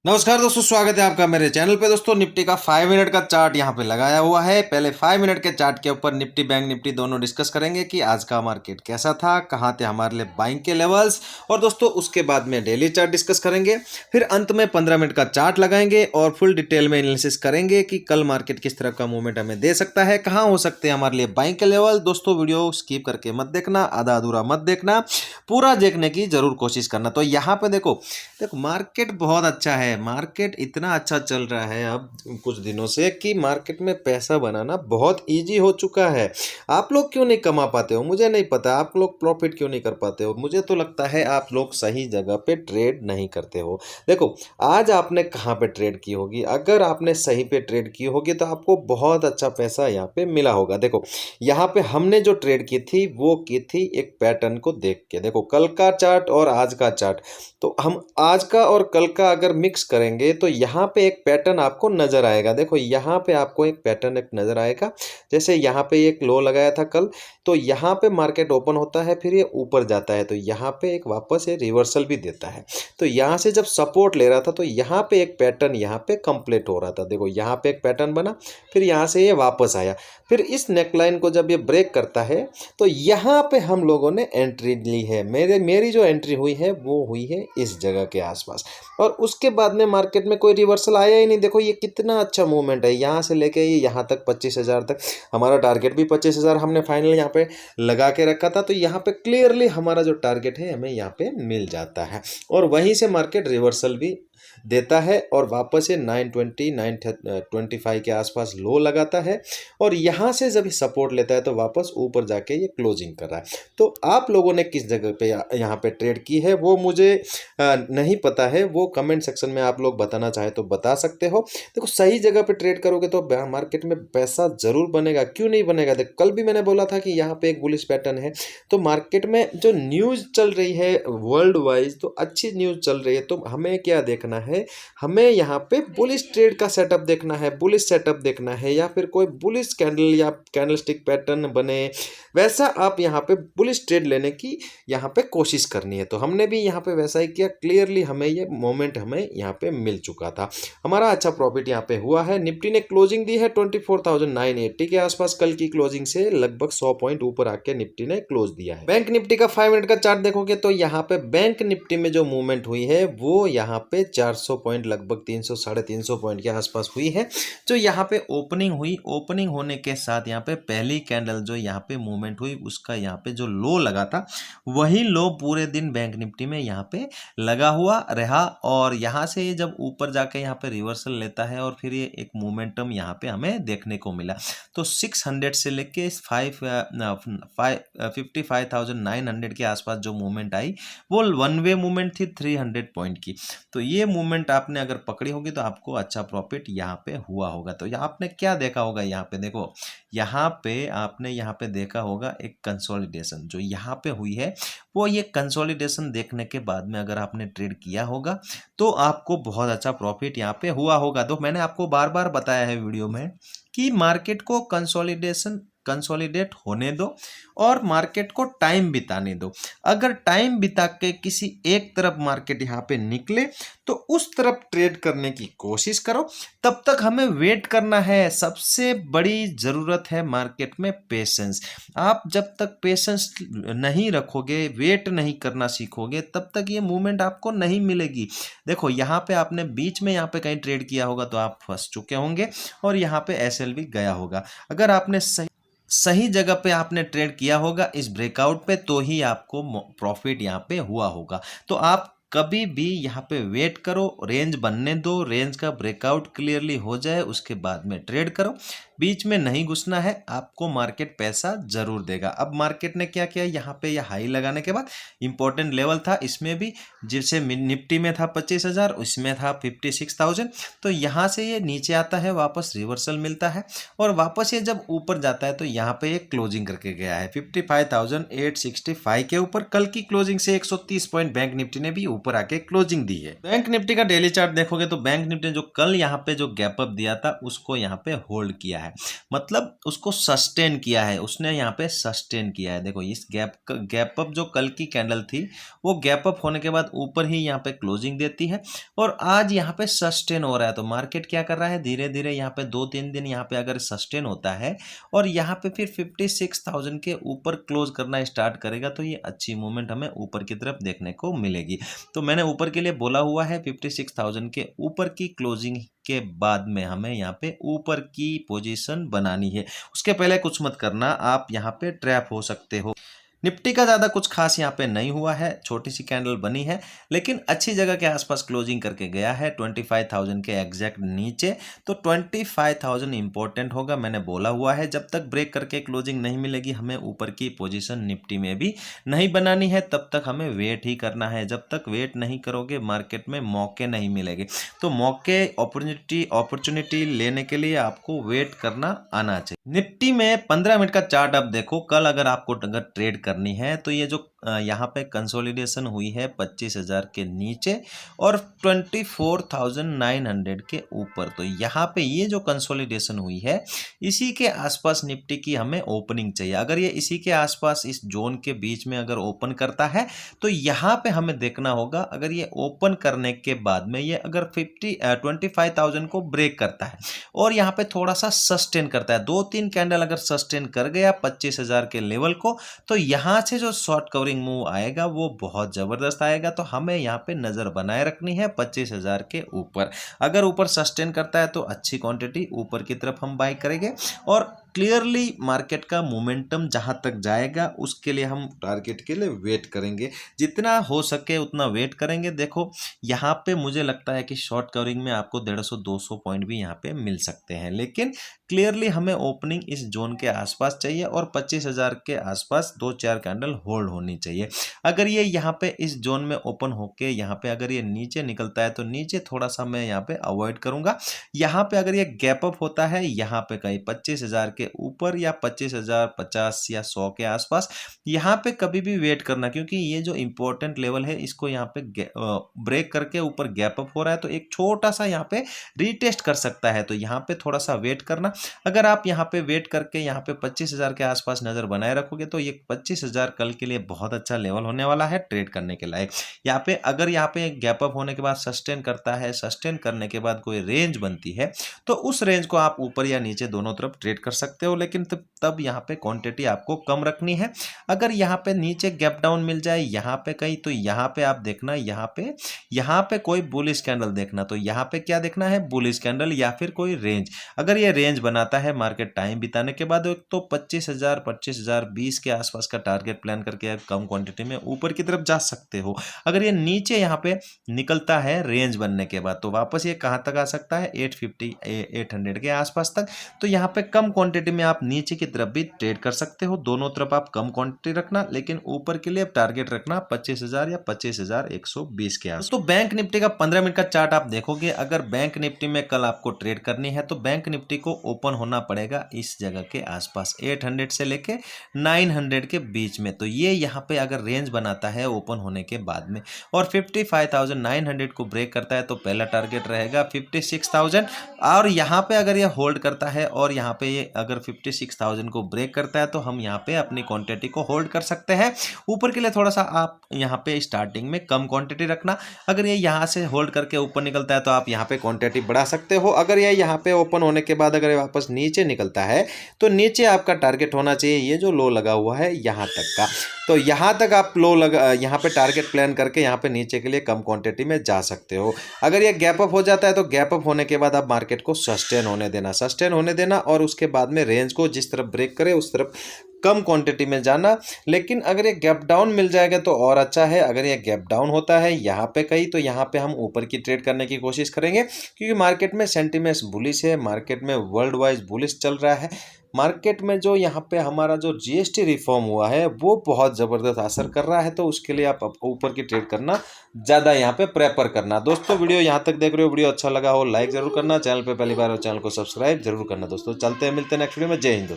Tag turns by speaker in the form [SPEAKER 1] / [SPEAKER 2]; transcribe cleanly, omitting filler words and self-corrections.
[SPEAKER 1] नमस्कार दोस्तों, स्वागत है आपका मेरे चैनल पे। दोस्तों निफ्टी का 5 मिनट का चार्ट यहाँ पे लगाया हुआ है। पहले 5 मिनट के चार्ट के ऊपर निफ्टी बैंक निफ्टी दोनों डिस्कस करेंगे कि आज का मार्केट कैसा था, कहाँ थे हमारे लिए बाइंग के लेवल्स, और दोस्तों उसके बाद में डेली चार्ट डिस्कस करेंगे। फिर अंत में 15 मिनट का चार्ट लगाएंगे और फुल डिटेल में एनालिसिस करेंगे कि कल मार्केट किस तरह का मूवमेंट हमें दे सकता है, कहाँ हो सकते हैं हमारे लिए बाइंग के लेवल। दोस्तों वीडियो स्किप करके मत देखना, आधा अधूरा मत देखना, पूरा देखने की जरूर कोशिश करना। तो यहाँ पे देखो मार्केट बहुत अच्छा है। मार्केट इतना अच्छा चल रहा है अब कुछ दिनों से कि मार्केट में पैसा बनाना बहुत इजी हो चुका है। आप लोग क्यों नहीं कमा पाते हो मुझे नहीं पता। आप लोग प्रॉफिट क्यों नहीं कर पाते हो, मुझे तो लगता है आप लोग सही जगह पे ट्रेड नहीं करते हो। देखो आज आपने कहाँ पे ट्रेड की होगी, अगर आपने सही पे ट्रेड की होगी तो आपको बहुत अच्छा पैसा यहाँ पे मिला होगा। देखो यहाँ पे हमने जो ट्रेड की थी वो की थी एक पैटर्न को देख के। देखो कल का चार्ट और आज का चार्ट, तो हम आज का और कल का अगर मिक्स करेंगे तो यहाँ पे एक पैटर्न आपको नजर आएगा। देखो यहाँ पे आपको एक पैटर्न एक नजर आएगा। जैसे यहाँ पे एक लो लगाया था कल, तो यहाँ पे मार्केट ओपन होता है, फिर ये ऊपर जाता है, तो यहाँ पे एक वापस ये रिवर्सल भी देता है। तो यहाँ से जब सपोर्ट ले रहा था तो यहाँ पे एक पैटर्न यहाँ पे कंप्लीट हो रहा था। देखो यहाँ पे एक पैटर्न बना, फिर यहाँ से ये वापस आया, फिर इस नेकलाइन को जब ये ब्रेक करता है तो यहाँ पे हम लोगों ने एंट्री ली है। मेरी जो एंट्री हुई है वो हुई है इस जगह के आसपास, और उसके बाद में मार्केट में कोई रिवर्सल आया ही नहीं। देखो ये कितना अच्छा मूवमेंट है, यहाँ से लेके ये यहाँ तक 25,000 तक। हमारा टारगेट भी 25,000 हमने फाइनल यहाँ पे लगा के रखा था, तो यहाँ पे क्लियरली हमारा जो टारगेट है हमें यहाँ पे मिल जाता है, और वहीं से मार्केट रिवर्सल भी देता है और वापस से 920 925 के आसपास लो लगाता है, और यहाँ से जब सपोर्ट लेता है तो वापस ऊपर जाके ये क्लोजिंग कर रहा है। तो आप लोगों ने किस जगह पे यहाँ पे ट्रेड की है वो मुझे नहीं पता है, वो कमेंट सेक्शन में आप लोग बताना चाहे तो बता सकते हो। देखो सही जगह पे ट्रेड करोगे तो मार्केट में पैसा जरूर बनेगा, क्यों नहीं बनेगा। देखो कल भी मैंने बोला था कि यहाँ पे एक बुलिश पैटर्न है, तो मार्केट में जो न्यूज़ चल रही है वर्ल्ड वाइज तो अच्छी न्यूज़ चल रही है, तो हमें क्या देखना है, हमें यहाँ पे बुलिश ट्रेड का सेटअप देखना है, बुलिश सेटअप देखना है, या फिर कोई बुलिश कैंडल या कैंडलस्टिक पैटर्न बने वैसा आप यहाँ पे बुलिश ट्रेड लेने की यहाँ पे कोशिश करनी है। तो हमने भी यहाँ पे वैसा ही किया। क्लियरली हमें ये मोमेंट हमें यहाँ पे मिल चुका था, हमारा अच्छा प्रॉफिट यहाँ पे हुआ है। निफ्टी ने क्लोजिंग दी है 24,980 के आसपास, कल की क्लोजिंग से लगभग 100 पॉइंट ऊपर आके निफ्टी ने क्लोज दिया है। बैंक निफ्टी का 5 मिनट का चार्ट देखोगे तो यहाँ पे बैंक निफ्टी में जो मूवमेंट हुई है वो यहाँ पे 400 पॉइंट लगभग 300 350 पॉइंट के आसपास हुई है। जो यहाँ पे ओपनिंग हुई, ओपनिंग होने के साथ यहाँ पे पहली कैंडल जो यहाँ पे मूवमेंट हुई उसका यहाँ पे जो लो लगा था वही लो पूरे दिन बैंक निफ्टी में यहाँ पे लगा हुआ रहा, और यहाँ से ये जब ऊपर जाके यहाँ पे रिवर्सल लेता है और फिर ये एक मोमेंटम यहाँ पे हमें देखने को मिला। तो 600 से लेके 55,900 के आसपास जो मूवमेंट आई वो वन वे मूवमेंट थी 300 पॉइंट की। तो ये मूवमेंट आपने अगर पकड़ी होगी तो आपको अच्छा प्रॉफिट यहाँ पे हुआ होगा। तो आपने क्या देखा होगा, यहाँ पे देखो यहाँ पे आपने यहाँ पे देखा होगा एक कंसोलिडेशन जो यहाँ पे हुई है, वो ये कंसोलिडेशन देखने के बाद में अगर आपने ट्रेड किया होगा तो आपको बहुत अच्छा प्रॉफिट यहाँ पे हुआ होगा। तो मैंने आपको बार बार बताया है वीडियो में कि मार्केट को कंसोलिडेट होने दो और मार्केट को टाइम बिताने दो। अगर टाइम बिता के किसी एक तरफ मार्केट यहाँ पे निकले तो उस तरफ ट्रेड करने की कोशिश करो, तब तक हमें वेट करना है। सबसे बड़ी ज़रूरत है मार्केट में पेशेंस। आप जब तक पेशेंस नहीं रखोगे, वेट नहीं करना सीखोगे, तब तक ये मूवमेंट आपको नहीं मिलेगी। देखो यहाँ पे आपने बीच में यहाँ पे कहीं ट्रेड किया होगा तो आप फंस चुके होंगे, और यहाँ पे एसएल भी गया होगा। अगर आपने सही जगह पे आपने ट्रेड किया होगा इस ब्रेकआउट पे, तो ही आपको प्रॉफिट यहाँ पे हुआ होगा। तो आप कभी भी यहाँ पे वेट करो, रेंज बनने दो, रेंज का ब्रेकआउट क्लियरली हो जाए उसके बाद में ट्रेड करो। बीच में नहीं घुसना है, आपको मार्केट पैसा जरूर देगा। अब मार्केट ने क्या किया, यहाँ पे यह हाई लगाने के बाद इंपॉर्टेंट लेवल था इसमें भी, जैसे निफ्टी में था 25,000, उसमें था 56,000। तो यहाँ से ये नीचे आता है, वापस रिवर्सल मिलता है, और वापस ये जब ऊपर जाता है तो यहाँ पे ये क्लोजिंग करके गया है 55,865 के ऊपर। कल की क्लोजिंग से 130 पॉइंट बैंक निफ्टी ने भी ऊपर आके क्लोजिंग दी है। बैंक निफ्टी का डेली चार्ट देखोगे तो बैंक निफ्टी ने जो कल यहाँ पे जो गैप अप दिया था उसको यहाँ पे होल्ड किया है। मतलब उसको सस्टेन किया है, उसने यहाँ पे सस्टेन किया है। देखो इस गैप अप जो कल की कैंडल थी वो गैप अप होने के बाद ऊपर ही यहाँ पे क्लोजिंग देती है और आज यहाँ पे सस्टेन हो रहा है। तो मार्केट क्या कर रहा है, धीरे धीरे यहाँ पे 2-3 दिन यहाँ पे अगर सस्टेन होता है और यहाँ पे फिर 56,000 के ऊपर क्लोज करना स्टार्ट करेगा तो ये अच्छी मूवमेंट हमें ऊपर की तरफ देखने को मिलेगी। तो मैंने ऊपर के लिए बोला हुआ है 56,000 के ऊपर की क्लोजिंग के बाद में हमें यहाँ पे ऊपर की पोजीशन बनानी है। उसके पहले कुछ मत करना, आप यहाँ पे ट्रैप हो सकते हो। निफ्टी का ज़्यादा कुछ खास यहाँ पे नहीं हुआ है, छोटी सी कैंडल बनी है लेकिन अच्छी जगह के आसपास क्लोजिंग करके गया है 25,000 के एग्जैक्ट नीचे। तो 25,000 इंपॉर्टेंट होगा, मैंने बोला हुआ है। जब तक ब्रेक करके क्लोजिंग नहीं मिलेगी हमें ऊपर की पोजीशन निफ्टी में भी नहीं बनानी है, तब तक हमें वेट ही करना है। जब तक वेट नहीं करोगे मार्केट में मौके नहीं मिलेंगे। तो मौके अपॉर्चुनिटी लेने के लिए आपको वेट करना आना चाहिए। निफ्टी में 15 मिनट का चार्ट आप देखो, कल अगर आपको ट्रेड करनी है तो ये जो यहाँ पे कंसोलिडेशन हुई है 25,000 के नीचे और 24,900 के ऊपर, तो यहाँ पे ये जो कंसोलिडेशन हुई है इसी के आसपास निफ्टी की हमें ओपनिंग चाहिए। अगर ये इसी के आसपास इस जोन के बीच में अगर ओपन करता है तो यहाँ पे हमें देखना होगा, अगर ये ओपन करने के बाद में ये अगर 25,000 को ब्रेक करता है और यहाँ पे थोड़ा सा सस्टेन करता है, 2-3 कैंडल अगर सस्टेन कर गया 25,000 के लेवल को, तो यहाँ से जो शॉर्ट कवरिंग मूव आएगा वो बहुत जबरदस्त आएगा। तो हमें यहाँ पे नजर बनाए रखनी है 25,000 के ऊपर। अगर ऊपर सस्टेन करता है तो अच्छी क्वांटिटी ऊपर की तरफ हम बाय करेंगे और क्लियरली मार्केट का मोमेंटम जहां तक जाएगा उसके लिए हम टारगेट के लिए वेट करेंगे, जितना हो सके उतना वेट करेंगे। देखो यहाँ पे मुझे लगता है कि शॉर्ट कवरिंग में आपको 150-200 पॉइंट भी यहाँ पे मिल सकते हैं, लेकिन क्लियरली हमें ओपनिंग इस जोन के आसपास चाहिए और 25,000 के आसपास 2-4 कैंडल होल्ड होनी चाहिए। अगर ये यहाँ पे इस जोन में ओपन होके यहाँ पे अगर ये नीचे निकलता है तो नीचे थोड़ा सा मैं यहाँ पे अवॉइड करूंगा। यहाँ पे अगर ये गैप अप होता है यहाँ पे कहीं 25,000 के ऊपर या 25,050 या 100 के आसपास, यहाँ पे कभी भी वेट करना, क्योंकि ये जो इंपॉर्टेंट लेवल है इसको यहाँ पे ब्रेक करके ऊपर गैप अप हो रहा है तो एक छोटा सा यहाँ पे रीटेस्ट कर सकता है। तो यहाँ पे थोड़ा सा वेट करना। अगर आप यहाँ पे वेट करके यहाँ पे 25,000 के आसपास नजर बनाए रखोगे तो ये 25,000 कल के लिए बहुत अच्छा लेवल होने वाला है ट्रेड करने के लायक। यहाँ पे अगर यहाँ पे गैप अप होने के बाद सस्टेन करता है, सस्टेन करने के बाद कोई रेंज बनती है तो उस रेंज को आप ऊपर या नीचे दोनों तरफ ट्रेड कर सकते हो, लेकिन तब यहाँ पे क्वांटिटी आपको कम रखनी है। अगर यहाँ पे नीचे गैप डाउन मिल जाए यहाँ पे कहीं, तो यहाँ पे आप देखना, यहाँ पे कोई बुलिश कैंडल देखना, तो यहाँ पे क्या देखना है, बुलिश कैंडल या फिर कोई रेंज। अगर ये रेंज बनाता है मार्केट टाइम बिताने के बाद तो 25,020 के आसपास का टारगेट प्लान करके आप कम क्वांटिटी में ऊपर की तरफ जा सकते हो। अगर ये नीचे यहाँ पे निकलता है रेंज बनने के बाद तो वापस ये कहाँ तक आ सकता है, 850-800 के आसपास तक। तो यहाँ पे कम क्वांटिटी में आप नीचे की तरफ भी ट्रेड कर सकते हो। दोनों तरफ आप कम क्वांटिटी रखना, लेकिन ऊपर के लिए टारगेट रखना 25,000 या 25,120 के आसपास। तो बैंक निफ्टी का 15 मिनट का चार्ट आप देखोगे, अगर बैंक निफ्टी में कल आपको ट्रेड करनी है तो बैंक निफ्टी को ओपन होना पड़ेगा इस जगह के आसपास 800 से लेके 900 के बीच में। तो ये यहाँ पे अगर रेंज बनाता है ओपन होने के बाद में और 55,900 को ब्रेक करता है तो पहला टारगेट रहेगा 56,000। और यहाँ पे अगर ये होल्ड करता है और यहाँ पे ये अगर 56,000 को ब्रेक करता है तो हम यहाँ पे अपनी क्वांटिटी को होल्ड कर सकते हैं। ऊपर के लिए थोड़ा सा आप यहाँ पे स्टार्टिंग में कम क्वांटिटी रखना। अगर ये यहाँ से होल्ड करके ऊपर निकलता है तो आप यहाँ पे क्वांटिटी बढ़ा सकते हो। अगर ये यहाँ पे ओपन होने के बाद अगर वापस नीचे निकलता है तो नीचे आपका टारगेट होना चाहिए ये जो लो लगा हुआ है यहाँ तक का। तो यहाँ तक आप यहाँ पे टारगेट प्लान करके यहाँ पे नीचे के लिए कम क्वांटिटी में जा सकते हो। अगर ये गैप अप हो जाता है तो गैप अप होने के बाद आप मार्केट को सस्टेन होने देना और उसके बाद में रेंज को जिस तरफ ब्रेक करे उस तरफ कम क्वांटिटी में जाना। लेकिन अगर ये गैप डाउन मिल जाएगा तो और अच्छा है। अगर ये गैप डाउन होता है यहाँ पे कहीं तो यहाँ पे हम ऊपर की ट्रेड करने की कोशिश करेंगे, क्योंकि मार्केट में सेंटीमेंट बुलिश है, मार्केट में वर्ल्ड वाइज बुलिश चल रहा है। मार्केट में जो यहाँ पे हमारा जो जीएसटी रिफॉर्म हुआ है वो बहुत ज़बरदस्त असर कर रहा है, तो उसके लिए आपको ऊपर की ट्रेड करना ज़्यादा यहाँ पे प्रेफर करना। दोस्तों वीडियो यहाँ तक देख रहे हो, वीडियो अच्छा लगा हो लाइक ज़रूर करना, चैनल पे पहली बार हो चैनल को सब्सक्राइब जरूर करना। दोस्तों चलते हैं, मिलते हैं नेक्स्ट वीडियो में। जय हिंद।